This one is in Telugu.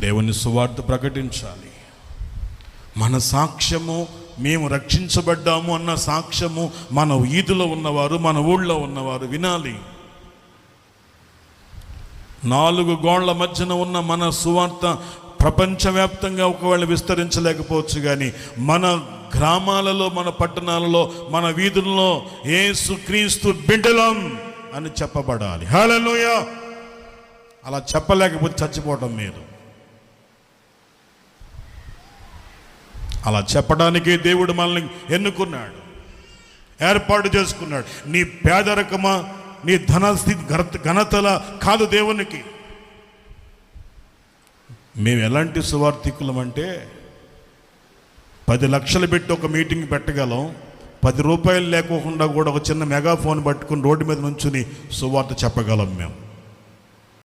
దేవుని సువార్త ప్రకటించాలి. మన సాక్ష్యము, మేము రక్షించబడ్డాము అన్న సాక్ష్యము మన వీధిలో ఉన్నవారు, మన ఊళ్ళో ఉన్నవారు వినాలి. 4 గోళ్ల మధ్యన ఉన్న మన సువార్త ప్రపంచవ్యాప్తంగా ఒకవేళ విస్తరించలేకపోవచ్చు, కానీ మన గ్రామాలలో, మన పట్టణాలలో, మన వీధుల్లో యేసుక్రీస్తు బిడ్డలం అని చెప్పబడాలి. హల్లెలూయా. అలా చెప్పలేకపోతే చచ్చిపోవటం మీరు. అలా చెప్పడానికి దేవుడు మనల్ని ఎన్నుకున్నాడు, ఏర్పాటు చేసుకున్నాడు. నీ పేదరికమా, నీ ధనస్థితి ఘనతల కాదు దేవునికి. మేము ఎలాంటి సువార్థికులం అంటే 10 లక్షలు పెట్టి ఒక మీటింగ్ పెట్టగలం, 10 రూపాయలు లేకోకుండా కూడా ఒక చిన్న మెగాఫోన్ పట్టుకుని రోడ్డు మీద నుంచుని సువార్త చెప్పగలం మేము.